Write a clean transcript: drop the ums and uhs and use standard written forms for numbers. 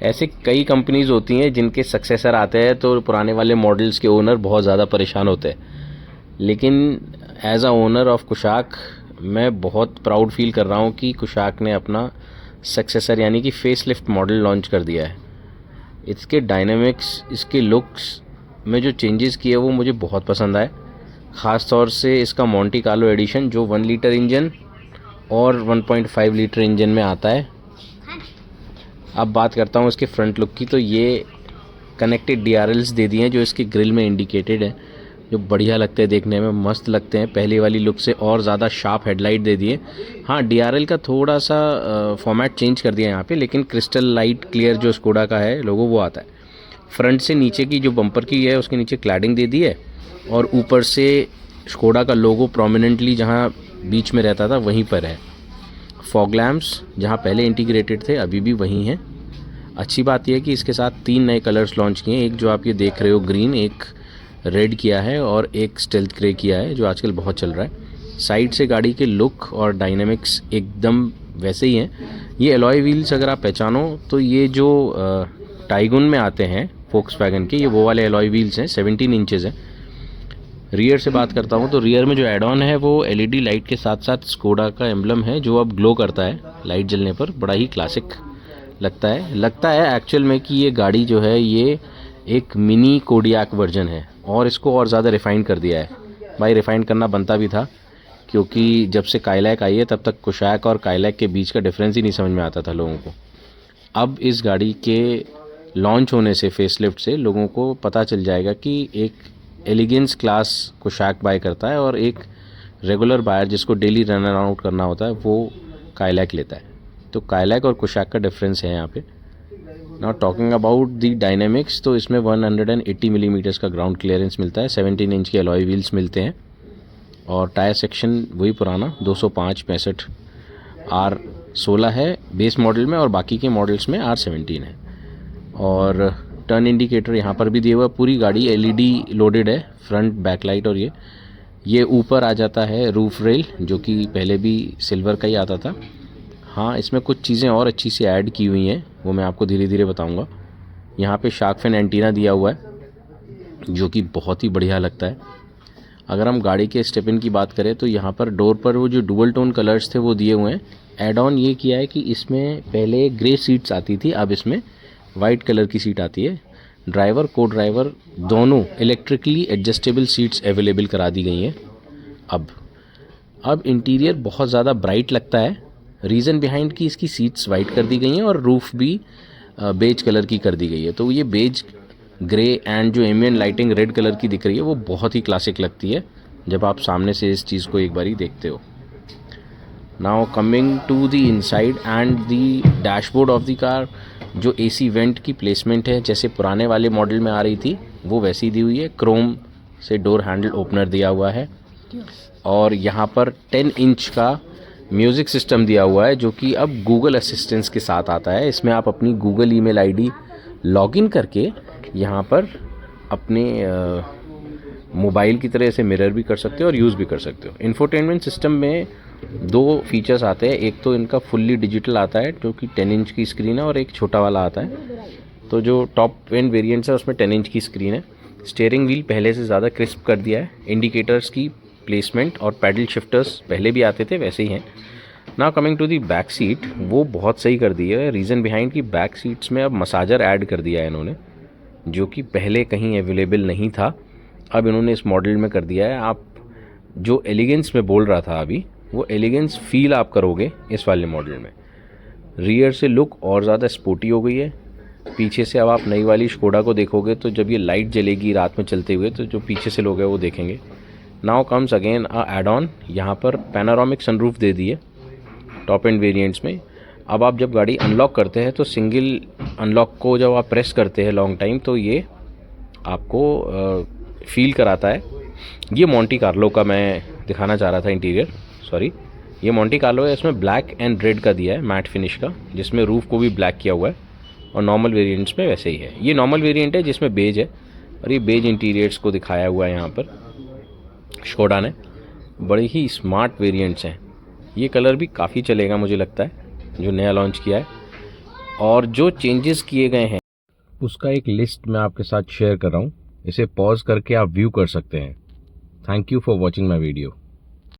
ऐसे कई कंपनीज होती हैं जिनके सक्सेसर आते हैं तो पुराने वाले मॉडल्स के ओनर बहुत ज़्यादा परेशान होते हैं, लेकिन as a owner of Kushaq मैं बहुत प्राउड फील कर रहा हूँ कि कुशाक ने अपना सक्सेसर यानी कि फेस लिफ्ट मॉडल लॉन्च कर दिया है। इसके डायनेमिक्स, इसके लुक्स में जो चेंजेस किए वो मुझे बहुत पसंद आए। ख़ास तौर से इसका मोंटी कार्लो एडिशन जो 1 लीटर इंजन और 1.5 लीटर इंजन में आता है। अब बात करता हूँ इसके फ्रंट लुक की, तो ये कनेक्टेड DRLs दे दिए हैं जो इसकी ग्रिल में इंडिकेटेड है, जो बढ़िया लगते हैं, देखने में मस्त लगते हैं। पहले वाली लुक से और ज़्यादा शार्प हेडलाइट दे दिए। हाँ, DRL का थोड़ा सा फॉर्मेट चेंज कर दिया यहाँ पे, लेकिन क्रिस्टल लाइट क्लियर जो स्कोडा का है लोगो वो आता है। फ्रंट से नीचे की जो बम्पर की है उसके नीचे क्लैडिंग दे दी है, और ऊपर से स्कोडा का लोगो प्रोमिनेंटली जहाँ बीच में रहता था वहीं पर है। फॉग लैम्प्स जहाँ पहले इंटीग्रेटेड थे अभी भी वहीं हैं। अच्छी बात यह है कि इसके साथ 3 नए कलर्स लॉन्च किए हैं। एक जो आप ये देख रहे हो ग्रीन, एक रेड किया है और एक स्टेल्थ ग्रे किया है जो आजकल बहुत चल रहा है। साइड से गाड़ी के लुक और डायनेमिक्स एकदम वैसे ही हैं। ये एलॉय व्हील्स अगर आप पहचानो तो ये जो टाइगुन में आते हैं फोक्सवैगन के, ये वो वाले एलॉय व्हील्स हैं, 17 इंचेस हैं। रियर से बात करता हूँ तो रियर में जो एड ऑन है वो LED लाइट के साथ साथ स्कोडा का एम्बलम है जो अब ग्लो करता है लाइट जलने पर। बड़ा ही क्लासिक लगता है एक्चुअल में कि ये गाड़ी जो है ये एक मिनी कोडियाक वर्जन है, और इसको और ज़्यादा रिफ़ाइन कर दिया है। भाई रिफ़ाइन करना बनता भी था, क्योंकि जब से काइलैक आई है तब तक कुशाक और काइलैक के बीच का डिफरेंस ही नहीं समझ में आता था लोगों को। अब इस गाड़ी के लॉन्च होने से, फेसलिफ्ट से, लोगों को पता चल जाएगा कि एक एलिगेंस क्लास कुशाक बाय करता है और एक रेगुलर बायर जिसको डेली रन आउट करना होता है वो काइलैक लेता है। तो काइलैक और कुशाक का डिफरेंस है यहाँ पे। Now talking about the dynamics, तो इसमें 180 मिलीमीटर्स का ग्राउंड क्लियरेंस मिलता है, 17 इंच के अलॉय व्हील्स मिलते हैं, और टायर सेक्शन वही पुराना 205/65 R16 है बेस मॉडल में, और बाकी के मॉडल्स में R17 है। और टर्न इंडिकेटर यहाँ पर भी दिया हुआ है। पूरी गाड़ी LED लोडेड है, फ्रंट बैकलाइट, और ये ऊपर आ जाता है रूफ रेल जो कि पहले भी सिल्वर का ही आता था। हाँ, इसमें कुछ चीज़ें और अच्छी सी ऐड की हुई हैं, वो मैं आपको धीरे धीरे बताऊंगा। यहाँ पे शार्क फिन एंटीना दिया हुआ है जो कि बहुत ही बढ़िया लगता है। अगर हम गाड़ी के स्टेप इन की बात करें तो यहाँ पर डोर पर वो जो डुअल टोन कलर्स थे वो दिए हुए हैं। एड ऑन ये किया है कि इसमें पहले ग्रे सीट्स आती थी, अब इसमें वाइट कलर की सीट आती है। ड्राइवर, को ड्राइवर दोनों इलेक्ट्रिकली एडजस्टेबल सीट्स अवेलेबल करा दी गई हैं। अब इंटीरियर बहुत ज़्यादा ब्राइट लगता है। रीज़न बिहाइंड कि इसकी सीट्स वाइट कर दी गई हैं और रूफ़ भी बेज कलर की कर दी गई है। तो ये बेज, ग्रे एंड जो एम्बिएंट लाइटिंग रेड कलर की दिख रही है वो बहुत ही क्लासिक लगती है जब आप सामने से इस चीज़ को एक बारी देखते हो। Now coming to the inside and the dashboard of the car, जो AC वेंट की प्लेसमेंट है जैसे पुराने वाले मॉडल में आ रही थी वो वैसी दी हुई है। क्रोम से डोर हैंडल ओपनर दिया हुआ है, और यहाँ पर 10 इंच का म्यूज़िक सिस्टम दिया हुआ है जो कि अब गूगल असिस्टेंस के साथ आता है। इसमें आप अपनी गूगल ईमेल ID लॉगिन करके यहाँ पर अपने मोबाइल की तरह से मिरर भी कर सकते हो और यूज़ भी कर सकते हो। इंफोटेनमेंट सिस्टम में 2 फीचर्स आते हैं। एक तो इनका फुल्ली डिजिटल आता है जो कि 10 इंच की स्क्रीन है, और एक छोटा वाला आता है। तो जो टॉप एंड वेरिएंट्स है उसमें 10 इंच की स्क्रीन है। स्टीयरिंग व्हील पहले से ज़्यादा क्रिस्प कर दिया है। इंडिकेटर्स की प्लेसमेंट और पैडल शिफ्टर्स पहले भी आते थे वैसे ही हैं। Now coming to the back seat, वो बहुत सही कर दी है। रीज़न बिहाइंड कि बैक सीट्स में अब मसाजर ऐड कर दिया है इन्होंने, जो कि पहले कहीं अवेलेबल नहीं था, अब इन्होंने इस मॉडल में कर दिया है। आप जो एलिगेंस में बोल रहा था अभी, वो एलिगेंस फील आप करोगे इस वाले मॉडल में। रियर से लुक और ज़्यादा स्पोर्टी हो गई है। पीछे से अब आप नई वाली स्कोडा को देखोगे तो जब ये लाइट जलेगी रात में चलते हुए तो जो पीछे से लोग हैं वो देखेंगे। Now comes again a add on, यहाँ पर पैनारोमिक सनरूफ दे दी है टॉप एंड वेरिएंट्स में। अब आप जब गाड़ी अनलॉक करते हैं तो सिंगल अनलॉक को जब आप प्रेस करते हैं लॉन्ग टाइम तो ये आपको फील कराता है। ये मोंटी कार्लो का मैं दिखाना चाह रहा था इंटीरियर, सॉरी, ये मोंटी कार्लो है। इसमें ब्लैक एंड रेड का दिया है, मैट फिनिश का, जिसमें रूफ को भी ब्लैक किया हुआ है, और नॉर्मल वेरिएंट्स में वैसे ही है। ये नॉर्मल वेरिएंट है जिसमें बेज है, और ये बेज इंटीरियर्स को दिखाया हुआ है यहाँ पर स्कोडा ने। बड़े ही स्मार्ट वेरिएंट्स हैं। ये कलर भी काफ़ी चलेगा मुझे लगता है जो नया लॉन्च किया है। और जो चेंजेस किए गए हैं उसका एक लिस्ट मैं आपके साथ शेयर कर रहा हूँ। इसे पॉज करके आप व्यू कर सकते हैं। Thank you for watching my video.